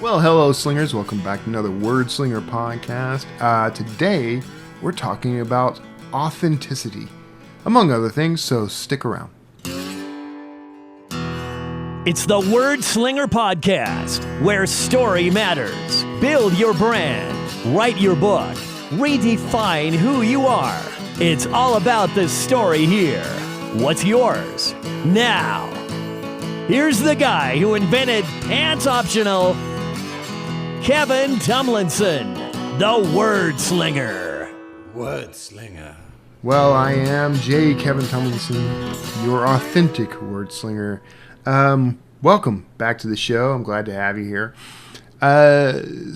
Well, hello, slingers. Welcome back to another Wordslinger Podcast. Today, we're talking about authenticity, among other things, so stick around. It's the Wordslinger Podcast, where story matters. Build your brand, write your book, redefine who you are. It's all about the story here. What's yours? Now, here's the guy who invented pants optional, Kevin Tumlinson, the Wordslinger. Wordslinger. Well, I am Kevin Tumlinson, your authentic Wordslinger. Welcome back to the show. I'm glad to have you here.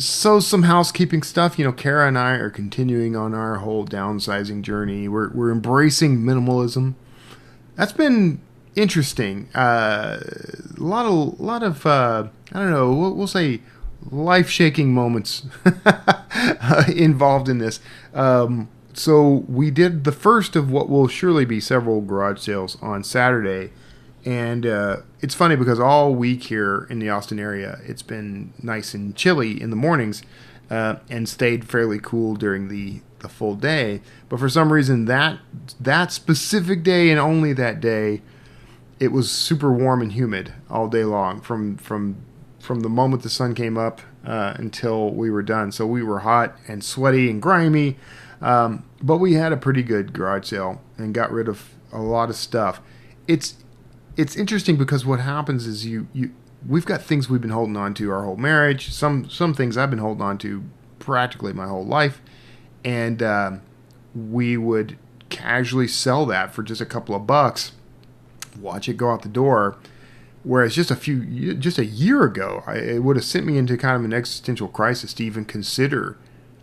So some housekeeping stuff. Kara and I are continuing on our whole downsizing journey. We're embracing minimalism. That's been interesting. A lot of I don't know. We'll say life-shaking moments involved in this. So we did the first of what will surely be several garage sales on Saturday. And it's funny because all week here in the Austin area, it's been nice and chilly in the mornings and stayed fairly cool during the full day. But for some reason, that specific day and only that day, it was super warm and humid all day long from the moment the sun came up until we were done. So we were hot and sweaty and grimy, but we had a pretty good garage sale and got rid of a lot of stuff. It's interesting because what happens is we've got things we've been holding on to our whole marriage. Some things I've been holding on to practically my whole life, and we would casually sell that for just a couple of bucks, watch it go out the door. Whereas just a year ago, it would have sent me into kind of an existential crisis to even consider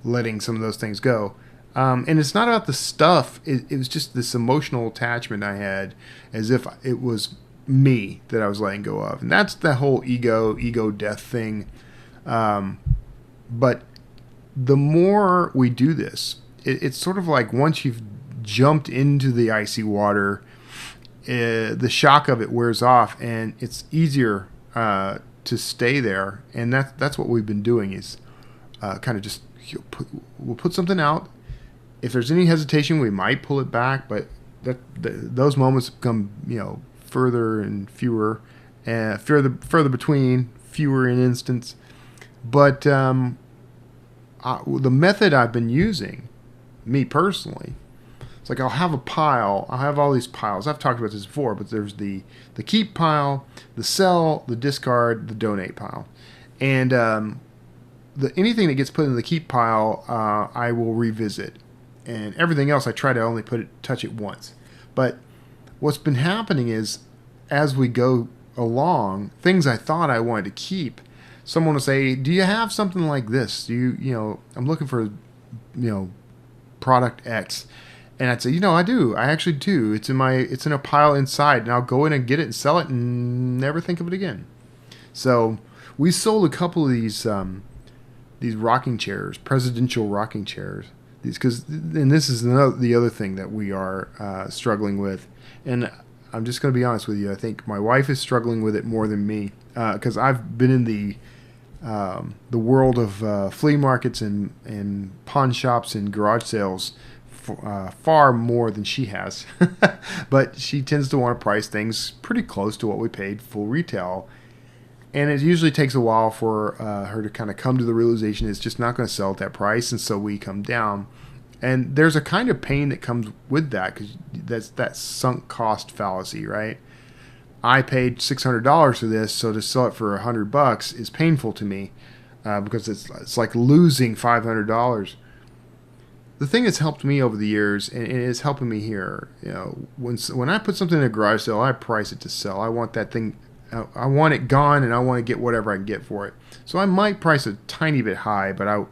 letting some of those things go. And it's not about the stuff. It was just this emotional attachment I had, as if it was me that I was letting go of. And that's the whole ego death thing. But the more we do this, it's sort of like once you've jumped into the icy water, the shock of it wears off, and it's easier to stay there. And that's what we've been doing is kind of just we'll put something out. If there's any hesitation, we might pull it back, but those moments become further and fewer, further between, fewer in instance. But the method I've been using, me personally, it's like I'll have all these piles. I've talked about this before, but there's the keep pile, the sell, the discard, the donate pile. And anything that gets put in the keep pile, I will revisit. And everything else, I try to only touch it once. But what's been happening is, as we go along, things I thought I wanted to keep, someone will say, "Do you have something like this? Do you I'm looking for, product X." And I'd say, I do. I actually do. It's in a pile inside, and I'll go in and get it and sell it and never think of it again. So we sold a couple of these rocking chairs, presidential rocking chairs. And this is the other thing that we are struggling with. And I'm just going to be honest with you. I think my wife is struggling with it more than me, because I've been in the world of flea markets and pawn shops and garage sales far more than she has. But she tends to want to price things pretty close to what we paid full retail. And it usually takes a while for her to kind of come to the realization it's just not going to sell at that price, and so we come down. And there's a kind of pain that comes with that, because that's that sunk cost fallacy, right? I paid $600 for this, so to sell it for $100 is painful to me, because it's like losing $500. The thing that's helped me over the years, and it is helping me here, when I put something in a garage sale, I price it to sell. I want that thing. I want it gone, and I want to get whatever I can get for it. So I might price a tiny bit high, but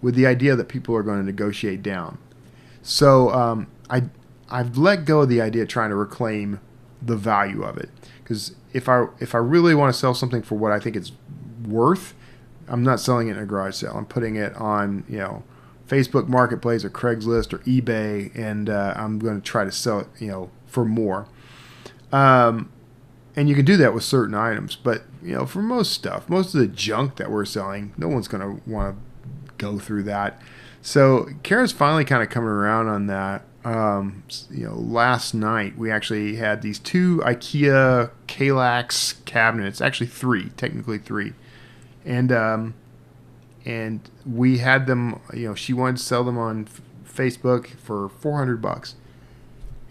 with the idea that people are going to negotiate down. So I've let go of the idea of trying to reclaim the value of it, because if I really want to sell something for what I think it's worth, I'm not selling it in a garage sale. I'm putting it on Facebook Marketplace or Craigslist or eBay, and I'm going to try to sell it for more. And you can do that with certain items, but for most stuff, most of the junk that we're selling, no one's going to want to go through that. So Kara's finally kind of coming around on that. Last night we actually had these 2 IKEA Kallax cabinets, actually 3, technically 3, and we had them. She wanted to sell them on Facebook for $400.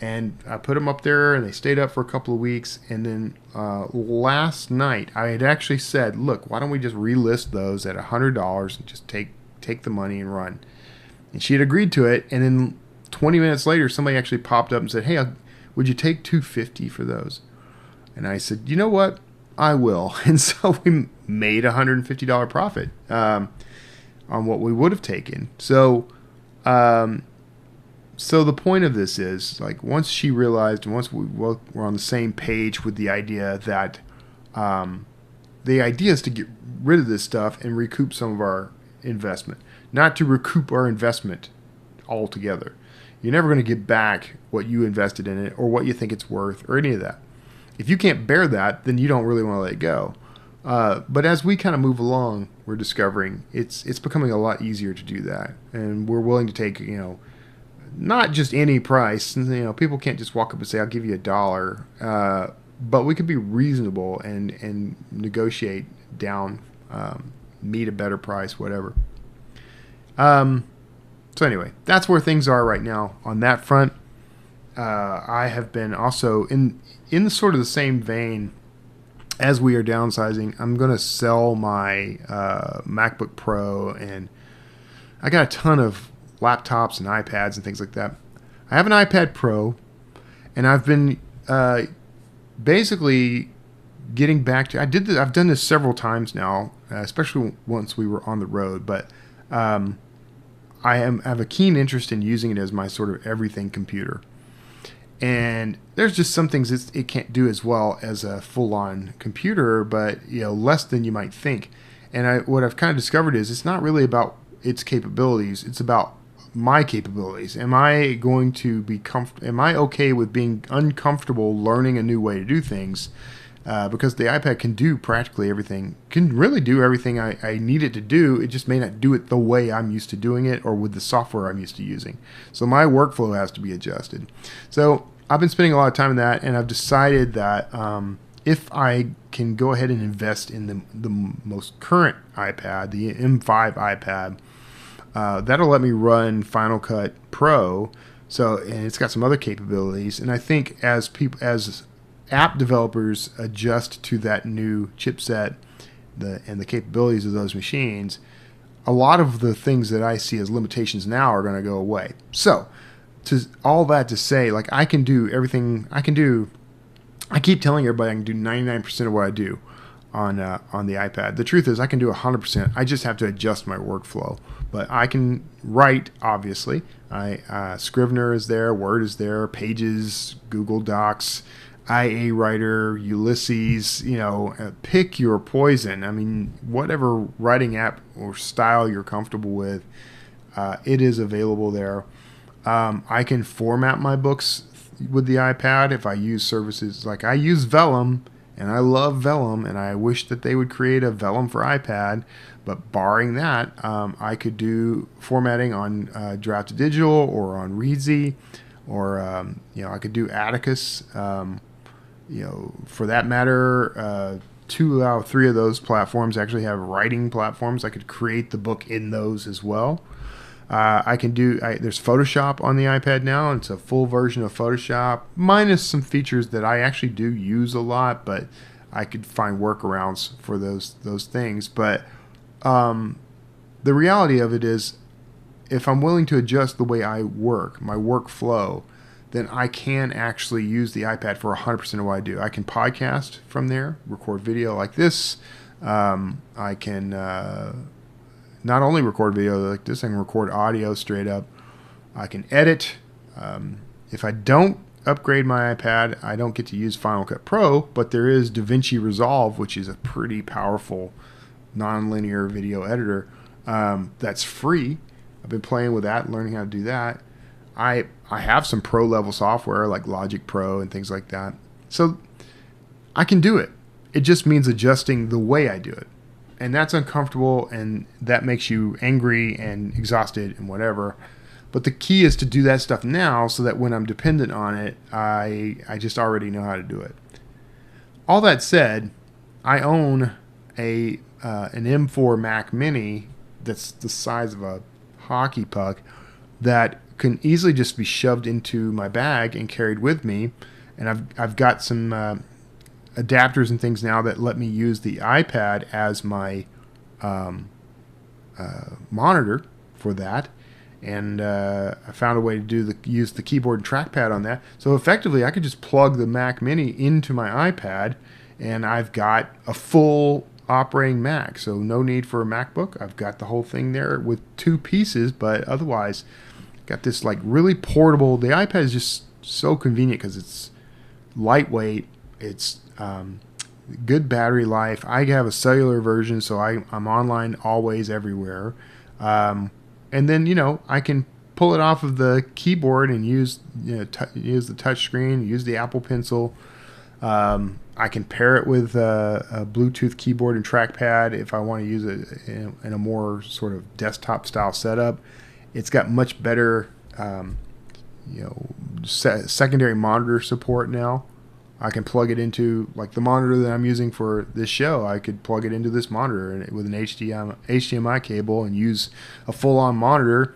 And I put them up there, and they stayed up for a couple of weeks. And then last night, I had actually said, look, why don't we just relist those at $100 and just take the money and run? And she had agreed to it. And then 20 minutes later, somebody actually popped up and said, hey, would you take $250 for those? And I said, you know what? I will. And so we made a $150 profit on what we would have taken. So the point of this is, like, once she realized, and once we were on the same page with the idea that the idea is to get rid of this stuff and recoup some of our investment, not to recoup our investment altogether. You're never going to get back what you invested in it or what you think it's worth or any of that. If you can't bear that, then you don't really want to let it go. But as we kind of move along, we're discovering it's becoming a lot easier to do that. And we're willing to take, not just any price. People can't just walk up and say, I'll give you $1. But we could be reasonable and negotiate down, meet a better price, whatever. So anyway, that's where things are right now on that front. I have been also in the sort of the same vein as we are downsizing. I'm going to sell my MacBook Pro, and I got a ton of laptops and iPads and things like that. I have an iPad Pro, and I've been basically getting back to. I've done this several times now, especially once we were on the road. But I have a keen interest in using it as my sort of everything computer. And there's just some things it can't do as well as a full-on computer, but less than you might think. And what I've kind of discovered is it's not really about its capabilities; it's about my capabilities. Am I going to be Am I okay with being uncomfortable learning a new way to do things? Because the iPad can do practically everything, can really do everything I need it to do. It just may not do it the way I'm used to doing it or with the software I'm used to using. So my workflow has to be adjusted. So I've been spending a lot of time in that, and I've decided that if I can go ahead and invest in the most current iPad, the M5 iPad, that'll let me run Final Cut Pro. So, and it's got some other capabilities. And I think as app developers adjust to that new chipset and the capabilities of those machines, a lot of the things that I see as limitations now are going to go away. So, to all that to say, like, I can do everything I can do. I keep telling everybody I can do 99% of what I do on the iPad. The truth is I can do 100%. I just have to adjust my workflow. But I can write, obviously. Scrivener is there, Word is there, Pages, Google Docs, IA Writer, Ulysses, pick your poison. I mean, whatever writing app or style you're comfortable with, it is available there. I can format my books with the iPad if I use services. Like, I use Vellum, and I love Vellum, and I wish that they would create a Vellum for iPad. But barring that, I could do formatting on Draft Digital or on Reedsy, or I could do Atticus. For that matter, 2 out of 3 of those platforms actually have writing platforms. I could create the book in those as well. I can do. There's Photoshop on the iPad now. It's a full version of Photoshop, minus some features that I actually do use a lot, but I could find workarounds for those things. But the reality of it is, if I'm willing to adjust the way I work, my workflow, then I can actually use the iPad for 100% of what I do. I can podcast from there, record video like this. I can not only record video like this, I can record audio straight up. I can edit. If I don't upgrade my iPad, I don't get to use Final Cut Pro, but there is DaVinci Resolve, which is a pretty powerful non-linear video editor that's free. I've been playing with that, learning how to do that. I have some pro level software like Logic Pro and things like that. So I can do it. It just means adjusting the way I do it. And that's uncomfortable, and that makes you angry and exhausted and whatever. But the key is to do that stuff now so that when I'm dependent on it, I just already know how to do it. All that said, I own an M4 Mac Mini that's the size of a hockey puck that can easily just be shoved into my bag and carried with me. And I've got some adapters and things now that let me use the iPad as my monitor for that. And I found a way to use the keyboard and trackpad on that. So effectively, I could just plug the Mac Mini into my iPad, and I've got a full operating Mac. So no need for a MacBook. I've got the whole thing there with two pieces, but otherwise, got this like really portable. The iPad is just so convenient because it's lightweight. It's good battery life. I have a cellular version, so I'm online always, everywhere. And then, I can pull it off of the keyboard and use the touch screen, use the Apple Pencil. I can pair it with a Bluetooth keyboard and trackpad if I want to use it in a more sort of desktop style setup. It's got much better, secondary monitor support now. I can plug it into, like the monitor that I'm using for this show, I could plug it into this monitor with an HDMI cable and use a full-on monitor,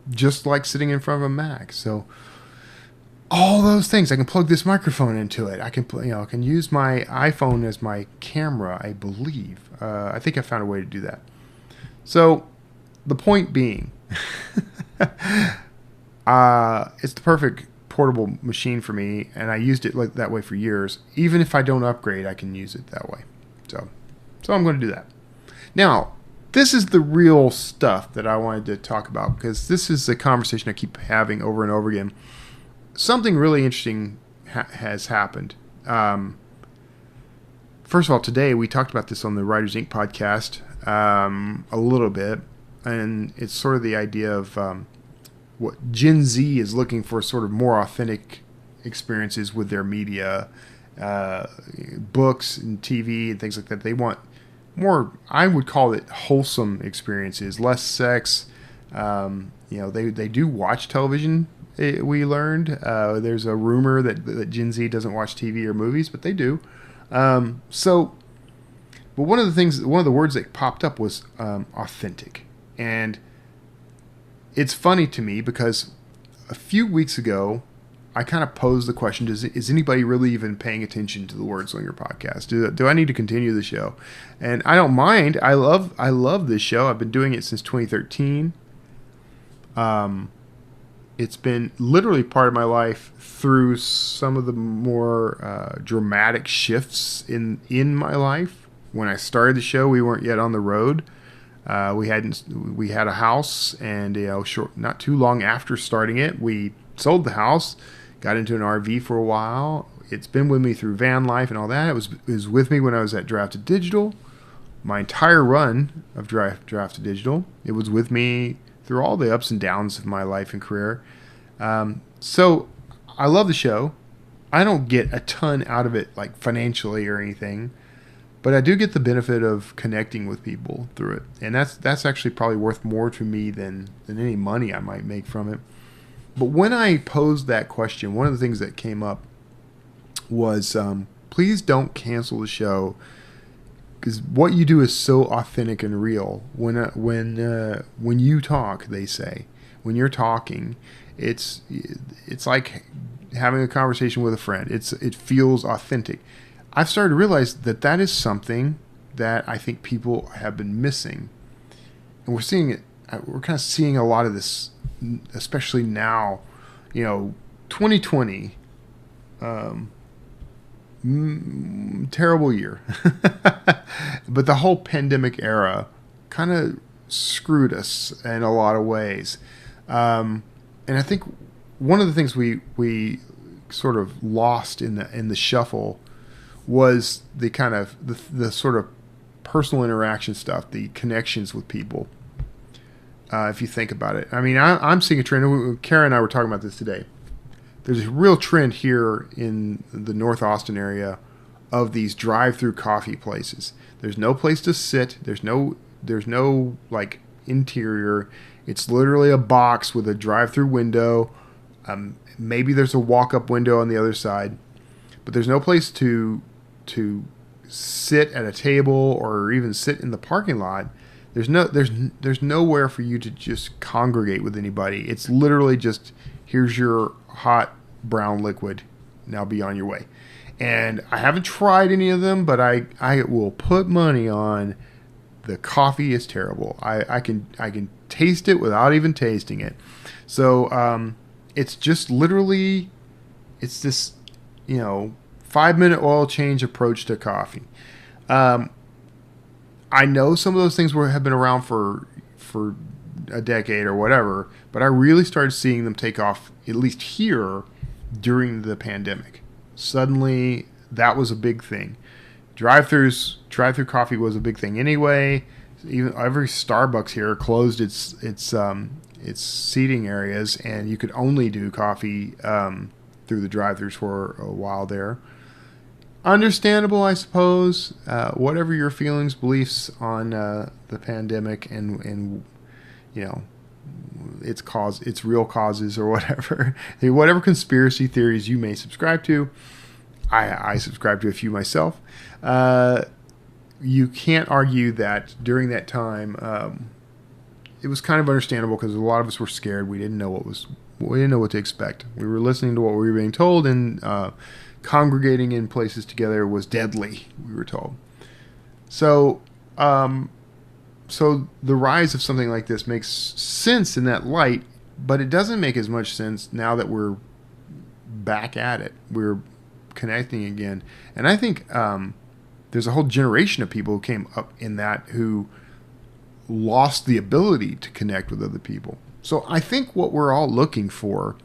just like sitting in front of a Mac. So all those things, I can plug this microphone into it. I can use my iPhone as my camera, I believe. I think I found a way to do that. So the point being, it's the perfect portable machine for me, and I used it like that way for years. Even if I don't upgrade, I can use it that way. So I'm going to do that. Now, this is the real stuff that I wanted to talk about, because this is a conversation I keep having over and over again. Something really interesting has happened. First of all, today we talked about this on the Writers Inc. podcast a little bit, and it's sort of the idea of what Gen Z is looking for, sort of more authentic experiences with their media, books and TV and things like that. They want more, I would call it wholesome experiences, less sex. They do watch television. We learned there's a rumor that Gen Z doesn't watch TV or movies, but they do. But one of the words that popped up was authentic. And it's funny to me because a few weeks ago, I kind of posed the question, is anybody really even paying attention to the Wordslinger podcast? Do I need to continue the show? And I don't mind. I love this show. I've been doing it since 2013. It's been literally part of my life through some of the more dramatic shifts in my life. When I started the show, we weren't yet on the road. We had a house, and not too long after starting it, we sold the house, got into an RV for a while. It's been with me through van life and all that. It was with me when I was at Drafted Digital, my entire run of Drafted Digital. It was with me through all the ups and downs of my life and career. So I love the show. I don't get a ton out of it, like financially or anything, but I do get the benefit of connecting with people through it. And that's actually probably worth more to me than any money I might make from it. But when I posed that question, one of the things that came up was, please don't cancel the show, because what you do is so authentic and real. When you talk, they say, when you're talking, it's like having a conversation with a friend. It feels authentic. I've started to realize that is something that I think people have been missing, and we're seeing it. We're kind of seeing a lot of this, especially now. 2020, terrible year, but the whole pandemic era kind of screwed us in a lot of ways. And I think one of the things we sort of lost in the shuffle was the kind of the sort of personal interaction stuff, the connections with people. If you think about it, I mean, I'm seeing a trend. Kara and I were talking about this today. there's a real trend here in the North Austin area of these drive-through coffee places. There's no place to sit. There's no like interior. It's literally a box with a drive-through window. Maybe there's a walk-up window on the other side, but there's no place to sit at a table or even sit in the parking lot. There's nowhere for you to just congregate with anybody. It's literally just, here's your hot brown liquid. Now be on your way. And I haven't tried any of them, but I will put money on the coffee is terrible. I can taste it without even tasting it. So it's just literally, it's this 5-minute oil change approach to coffee. I know some of those things have been around for a decade or whatever, but I really started seeing them take off, at least here, during the pandemic. Suddenly, that was a big thing. Drive-through coffee was a big thing anyway. Even every Starbucks here closed its seating areas, and you could only do coffee through the drive-throughs for a while there. Understandable, I suppose. Whatever your feelings, beliefs on the pandemic and its real causes or whatever, whatever conspiracy theories you may subscribe to, I subscribe to a few myself. You can't argue that during that time, it was kind of understandable because a lot of us were scared. We didn't know what to expect. We were listening to what we were being told, and congregating in places together was deadly, we were told. So the rise of something like this makes sense in that light, but it doesn't make as much sense now that we're back at it. We're connecting again. And I think there's a whole generation of people who came up in that who lost the ability to connect with other people. So I think what we're all looking for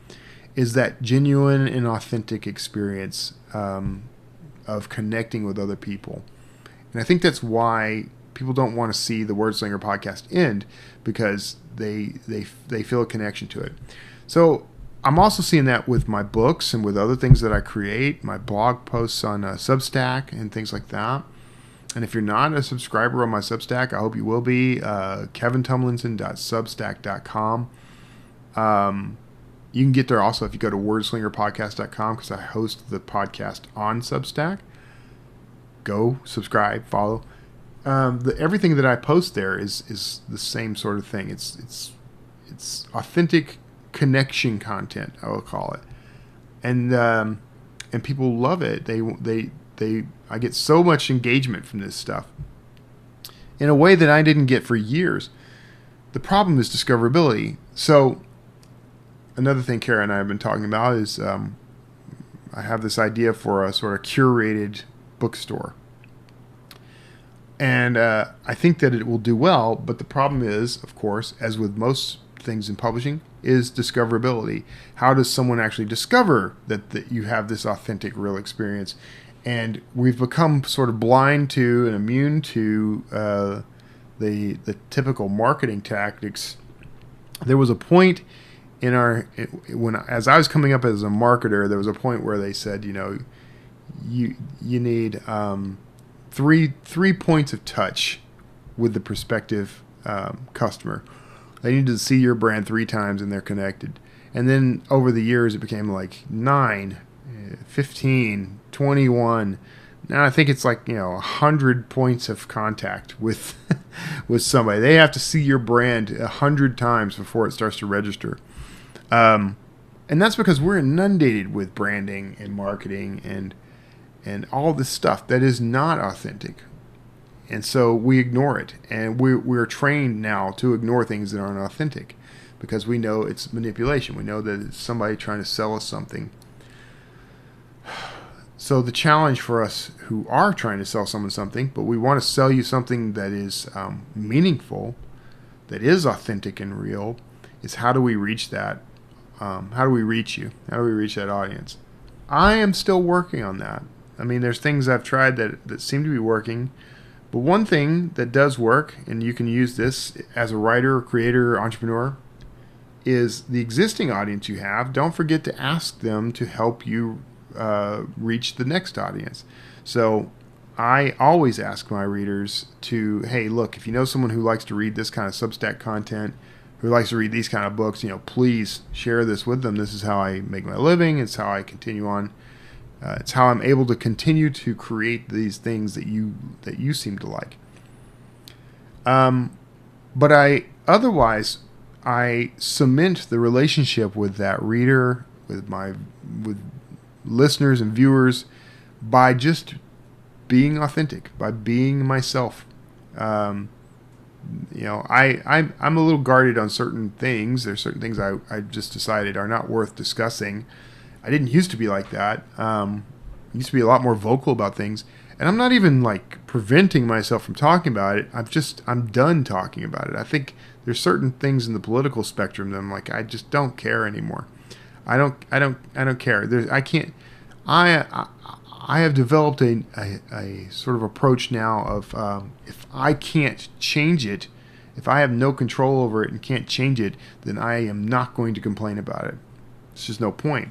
is that genuine and authentic experience of connecting with other people. And I think that's why people don't want to see the Wordslinger podcast end, because they feel a connection to it. So I'm also seeing that with my books and with other things that I create, my blog posts on Substack and things like that. And if you're not a subscriber on my Substack, I hope you will be. kevintumlinson.substack.com. You can get there also if you go to wordslingerpodcast.com, because I host the podcast on Substack. Go subscribe, follow. Everything that I post there is the same sort of thing. It's authentic connection content, I will call it, and people love it. I get so much engagement from this stuff in a way that I didn't get for years. The problem is discoverability. So another thing Kara and I have been talking about is I have this idea for a sort of curated bookstore. And I think that it will do well, but the problem is, of course, as with most things in publishing, is discoverability. How does someone actually discover that you have this authentic, real experience? And we've become sort of blind to and immune to the typical marketing tactics. There was a point as I was coming up as a marketer, there was a point where they said, you need three points of touch with the prospective customer. They need to see your brand 3 times and they're connected. And then over the years, it became like 9, 15, 21. Now I think it's like 100 points of contact with with somebody. They have to see your brand 100 times before it starts to register. And that's because we're inundated with branding and marketing and all this stuff that is not authentic. And so we ignore it. And we're trained now to ignore things that aren't authentic because we know it's manipulation. We know that it's somebody trying to sell us something. So the challenge for us who are trying to sell someone something, but we want to sell you something that is meaningful, that is authentic and real, is how do we reach that? How do we reach you? How do we reach that audience? I am still working on that. I mean, there's things I've tried that seem to be working. But one thing that does work, and you can use this as a writer, creator, entrepreneur, is the existing audience you have, don't forget to ask them to help you reach the next audience. So I always ask my readers to, hey, look, if you know someone who likes to read this kind of Substack content, who likes to read these kind of books, please share this with them. This is how I make my living. It's how I continue on. It's how I'm able to continue to create these things that you seem to like. But I cement the relationship with that reader, with listeners and viewers, by just being authentic, by being myself. I'm a little guarded on certain things. There's certain things I just decided are not worth discussing. I didn't used to be like that. Used to be a lot more vocal about things, and I'm not even like preventing myself from talking about it. I'm done talking about it. I think there's certain things in the political spectrum that I'm like, I just don't care anymore. I don't care. I have developed a sort of approach now of if I can't change it, if I have no control over it and can't change it, then I am not going to complain about it. It's just no point.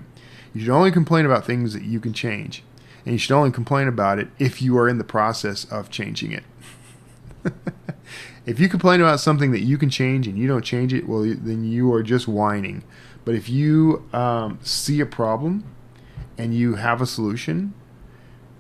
You should only complain about things that you can change. And you should only complain about it if you are in the process of changing it. If you complain about something that you can change and you don't change it, well, then you are just whining. But if you see a problem and you have a solution,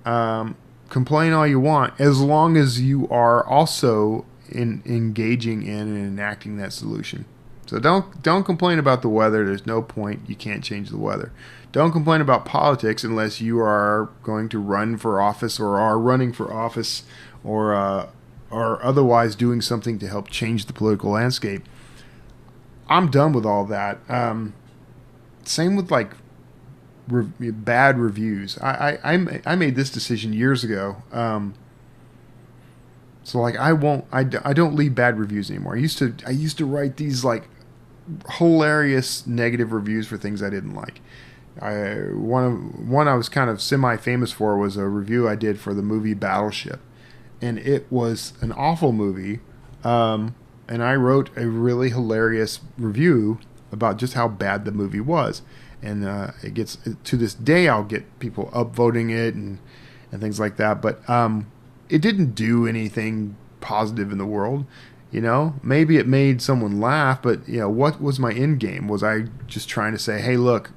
complain all you want, as long as you are also engaging in and enacting that solution. So don't complain about the weather. There's no point. You can't change the weather. Don't complain about politics unless you are going to run for office or are running for office or otherwise doing something to help change the political landscape. I'm done with all that. Same with like bad reviews. I made this decision years ago. So like I don't leave bad reviews anymore. I used to write these like hilarious negative reviews for things I didn't like. One I was kind of semi-famous for was a review I did for the movie Battleship, and it was an awful movie. And I wrote a really hilarious review about just how bad the movie was. And it gets to this day, I'll get people upvoting it and things like that. But it didn't do anything positive in the world. Maybe it made someone laugh, but what was my end game? Was I just trying to say, hey, look,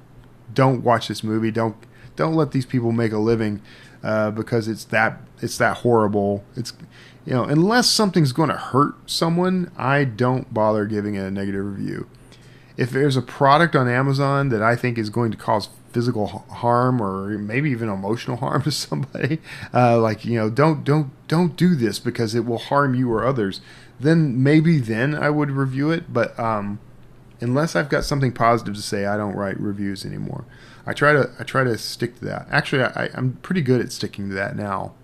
don't watch this movie. Don't let these people make a living because it's that horrible. It's unless something's going to hurt someone, I don't bother giving it a negative review. If there's a product on Amazon that I think is going to cause physical harm or maybe even emotional harm to somebody, don't do this because it will harm you or others, then I would review it. But unless I've got something positive to say, I don't write reviews anymore. I try to stick to that. Actually, I'm pretty good at sticking to that now.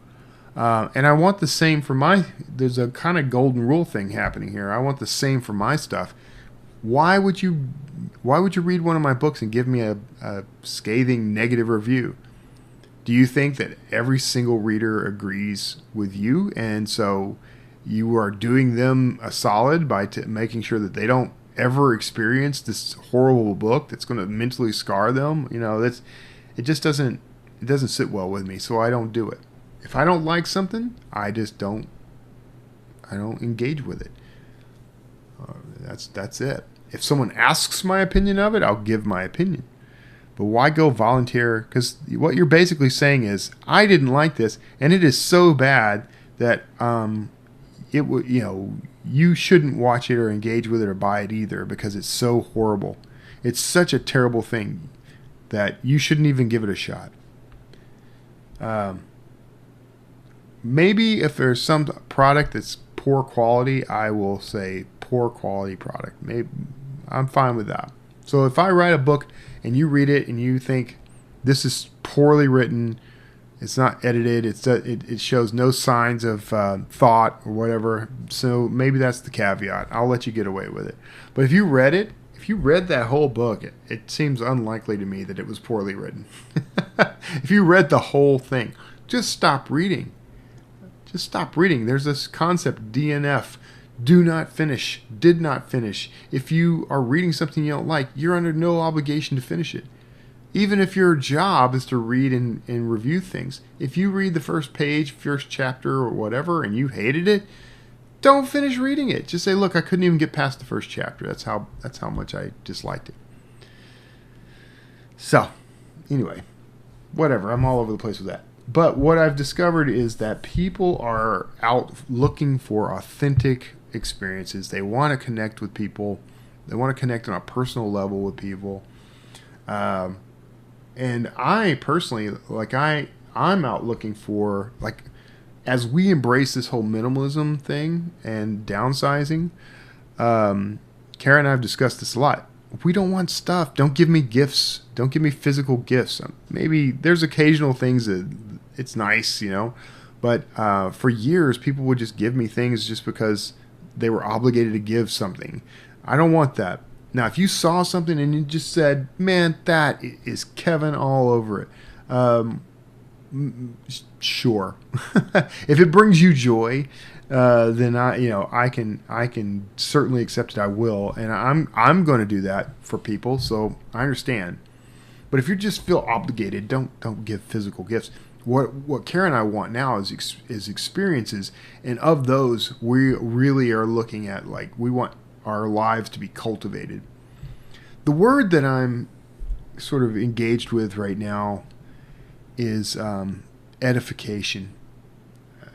And I want the same for there's a kind of golden rule thing happening here. I want the same for my stuff. Why would you read one of my books and give me a scathing negative review? Do you think that every single reader agrees with you, and so you are doing them a solid by making sure that they don't ever experience this horrible book that's going to mentally scar them? It doesn't sit well with me, so I don't do it. If I don't like something, I don't engage with it. That's it. If someone asks my opinion of it, I'll give my opinion. But why go volunteer? Because what you're basically saying is, I didn't like this, and it is so bad that you shouldn't watch it or engage with it or buy it either because it's so horrible. It's such a terrible thing that you shouldn't even give it a shot. Maybe if there's some product that's poor quality, I will say poor quality product. Maybe I'm fine with that. So if I write a book and you read it and you think this is poorly written, it's not edited, it shows no signs of thought or whatever, so maybe that's the caveat. I'll let you get away with it. But if you read that whole book, it seems unlikely to me that it was poorly written. If you read the whole thing, just stop reading. Just stop reading. There's this concept, DNF, Do not finish. Did not finish. If you are reading something you don't like, you're under no obligation to finish it. Even if your job is to read and review things. If you read the first page, first chapter, or whatever, and you hated it, don't finish reading it. Just say, look, I couldn't even get past the first chapter. That's how much I disliked it. So, anyway, whatever. I'm all over the place with that. But what I've discovered is that people are out looking for authentic experiences. They want to connect with people. They want to connect on a personal level with people. And I personally, I'm out looking for, as we embrace this whole minimalism thing and downsizing, Kara and I have discussed this a lot. We don't want stuff. Don't give me gifts. Don't give me physical gifts. Maybe there's occasional things that it's nice, but for years people would just give me things just because they were obligated to give something. I don't want that. Now, if you saw something and you just said, man, that is Kevin all over it. Sure. If it brings you joy, then I can certainly accept it. I will. And I'm going to do that for people. So I understand. But if you just feel obligated, don't give physical gifts. What Kara and I want now is experiences, and of those we really are looking at, we want our lives to be cultivated. The word that I'm sort of engaged with right now is edification.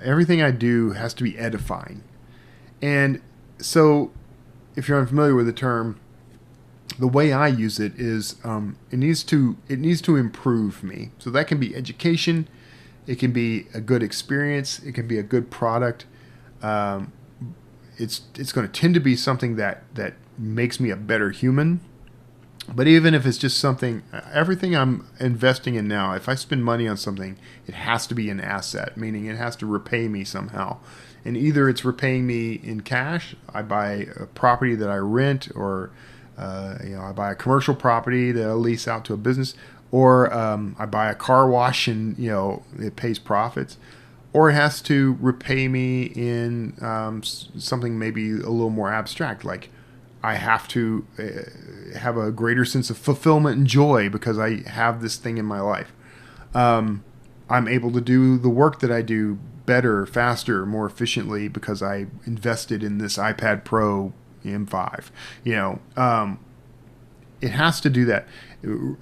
Everything I do has to be edifying, and so if you're unfamiliar with the term, the way I use it is it needs to improve me. So that can be education, it can be a good experience, it can be a good product. It's going to tend to be something that makes me a better human. But even if it's just something, everything I'm investing in now, if I spend money on something, it has to be an asset, meaning it has to repay me somehow. And either it's repaying me in cash, I buy a property that I rent, or I buy a commercial property that I lease out to a business, or I buy a car wash and it pays profits, or it has to repay me in something maybe a little more abstract, like I have to have a greater sense of fulfillment and joy because I have this thing in my life. I'm able to do the work that I do better, faster, more efficiently because I invested in this iPad Pro M5. It has to do that.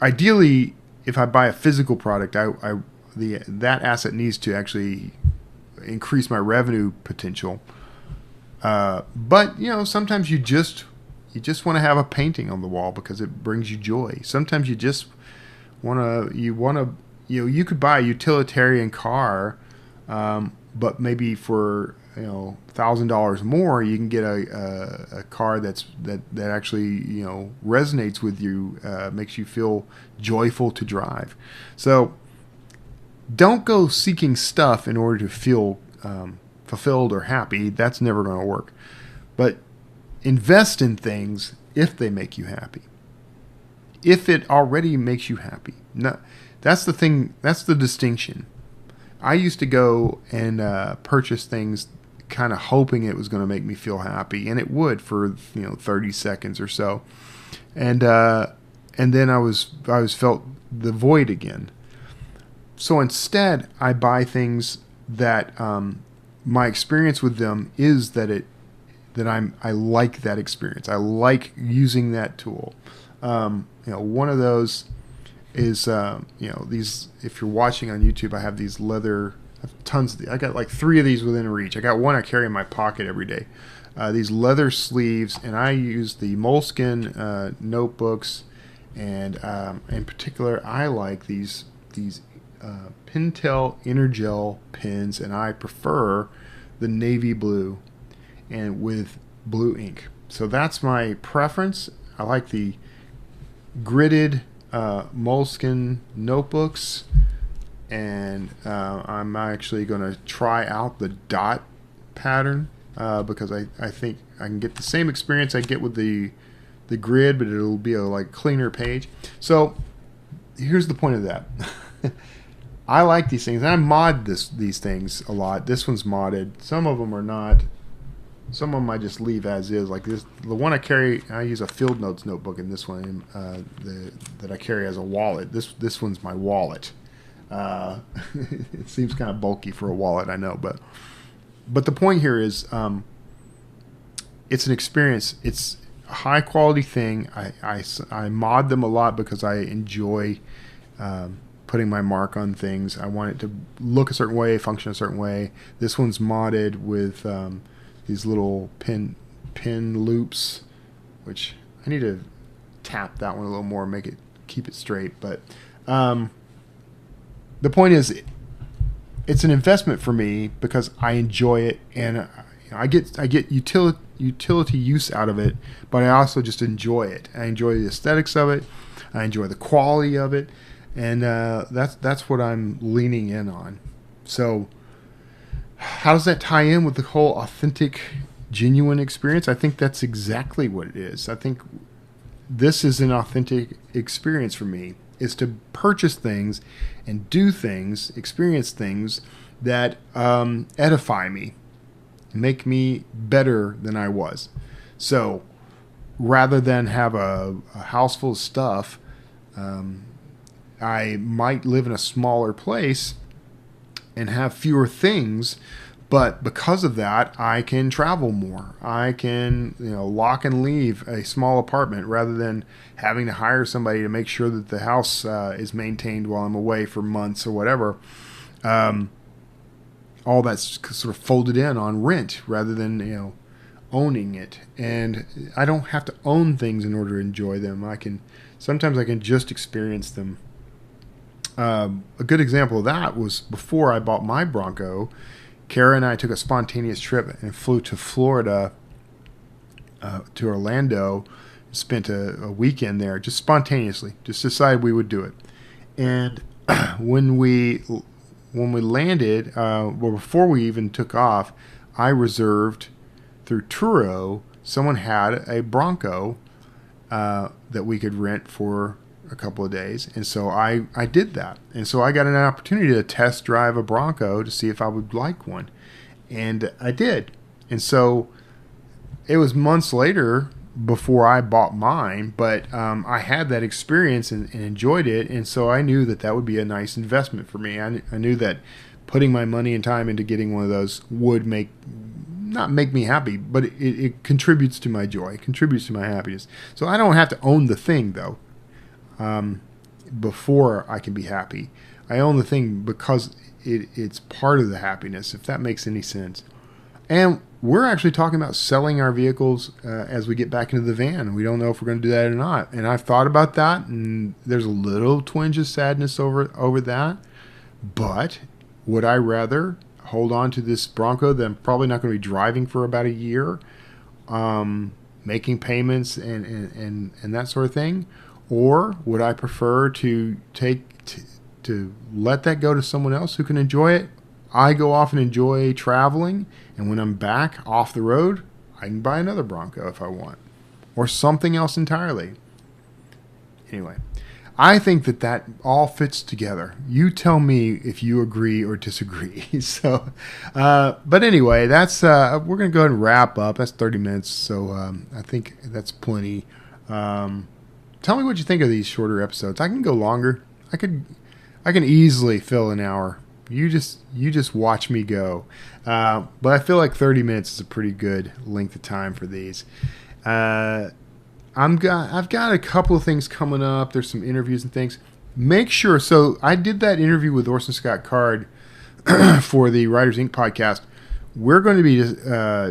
Ideally, if I buy a physical product, that asset needs to actually increase my revenue potential. But sometimes you just want to have a painting on the wall because it brings you joy. Sometimes you just you could buy a utilitarian car, but maybe for $1,000 more, you can get a car that actually resonates with you, makes you feel joyful to drive. So don't go seeking stuff in order to feel fulfilled or happy. That's never going to work. But invest in things if they make you happy. If it already makes you happy. No, that's the thing. That's the distinction. I used to go and purchase things kind of hoping it was going to make me feel happy, and it would for 30 seconds or so, and then I was felt the void again. So instead, I buy things that my experience with them is that I like that experience. I like using that tool. One of those is these. If you're watching on YouTube, I have these leather. I have tons of these. I got like 3 of these within reach. I got one I carry in my pocket every day. These leather sleeves, and I use the Moleskine notebooks, and in particular, I like these Pentel Energel pens, and I prefer the navy blue and with blue ink. So that's my preference. I like the gridded Moleskine notebooks, and I'm actually going to try out the dot pattern because I think I can get the same experience I get with the grid, but it'll be a cleaner page. So here's the point of that. I like these things, and I mod these things a lot. This one's modded. Some of them are not. Some of them I just leave as is. Like this, the one I carry, I use a Field Notes notebook in this one that I carry as a wallet. This one's my wallet. It seems kind of bulky for a wallet, I know, but the point here is, it's an experience. It's a high quality thing. I mod them a lot because I enjoy putting my mark on things. I want it to look a certain way, function a certain way. This one's modded with these little pin loops, which I need to tap that one a little more, keep it straight. But the point is, it's an investment for me because I enjoy it, and I get utility use out of it, but I also just enjoy it. I enjoy the aesthetics of it. I enjoy the quality of it, and that's what I'm leaning in on. So how does that tie in with the whole authentic, genuine experience? I think that's exactly what it is. I think this is an authentic experience for me, is to purchase things and do things, experience things that edify me, make me better than I was. So rather than have a house full of stuff, I might live in a smaller place and have fewer things, but because of that, I can travel more. I can, lock and leave a small apartment rather than having to hire somebody to make sure that the house is maintained while I'm away for months or whatever. All that's sort of folded in on rent rather than, owning it. And I don't have to own things in order to enjoy them. Sometimes I can just experience them. A good example of that was before I bought my Bronco. Kara and I took a spontaneous trip and flew to Florida, to Orlando, spent a weekend there, just spontaneously, just decided we would do it. And when we landed, before we even took off, I reserved through Turo. Someone had a Bronco that we could rent for a couple of days, and so I did that, and so I got an opportunity to test drive a Bronco to see if I would like one, and I did. And so it was months later before I bought mine, but I had that experience and enjoyed it, and so I knew that would be a nice investment for me. I knew that putting my money and time into getting one of those would not make me happy, but it contributes to my joy, contributes to my happiness. So I don't have to own the thing, though. Before I can be happy, I own the thing because it's part of the happiness, if that makes any sense. And we're actually talking about selling our vehicles as we get back into the van. We don't know if we're going to do that or not. And I've thought about that, and there's a little twinge of sadness over that. But would I rather hold on to this Bronco that I'm probably not going to be driving for about a year, making payments and that sort of thing? Or would I prefer to let that go to someone else who can enjoy it? I go off and enjoy traveling, and when I'm back off the road, I can buy another Bronco if I want, or something else entirely. Anyway, I think that all fits together. You tell me if you agree or disagree. So, but anyway, that's we're going to go ahead and wrap up. That's 30 minutes, so I think that's plenty. Tell me what you think of these shorter episodes. I can go longer. I can easily fill an hour. You just watch me go. But I feel like 30 minutes is a pretty good length of time for these. I've got a couple of things coming up. There's some interviews and things. Make sure. So I did that interview with Orson Scott Card for the Writers Inc. podcast. We're going to be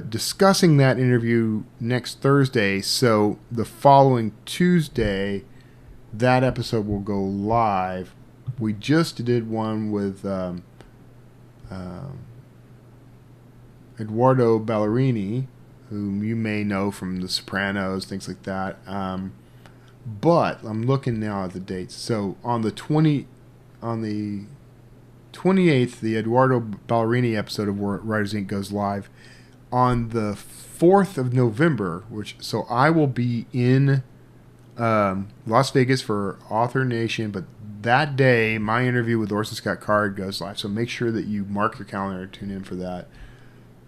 discussing that interview next Thursday. So the following Tuesday, that episode will go live. We just did one with Eduardo Ballerini, whom you may know from The Sopranos, things like that. But I'm looking now at the dates. So on the 28th, the Eduardo Ballerini episode of Writers Inc. goes live. On the 4th of November, so I will be in Las Vegas for Author Nation, but that day, my interview with Orson Scott Card goes live. So make sure that you mark your calendar and tune in for that.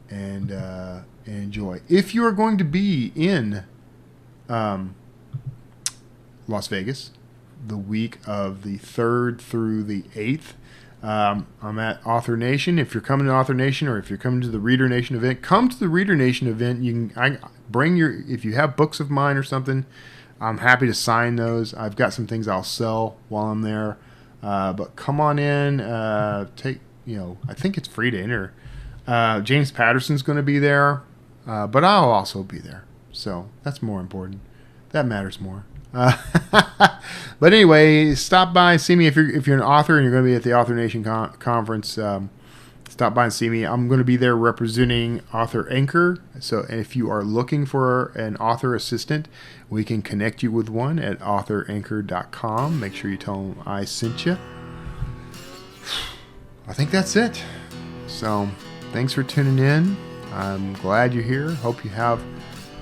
And and enjoy. If you are going to be in Las Vegas the week of the 3rd through the 8th, I'm at Author Nation. If you're coming to Author Nation, or if you're coming to the Reader Nation event, come to the Reader Nation event. If you have books of mine or something, I'm happy to sign those. I've got some things I'll sell while I'm there. But come on in. I think it's free to enter. James Patterson's going to be there, but I'll also be there. So that's more important. That matters more. But anyway, stop by and see me if you're an author and you're going to be at the Author Nation conference. Stop by and see me. I'm going to be there representing Author Anchor. So if you are looking for an author assistant, we can connect you with one at authoranchor.com. Make sure you tell them I sent you. I think that's it. So thanks for tuning in. I'm glad you're here. Hope you have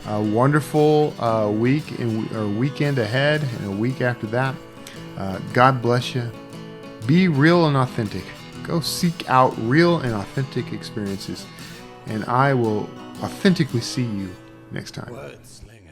a wonderful week or weekend ahead and a week after that. God bless you. Be real and authentic. Go seek out real and authentic experiences, and I will authentically see you next time. Wordslinger.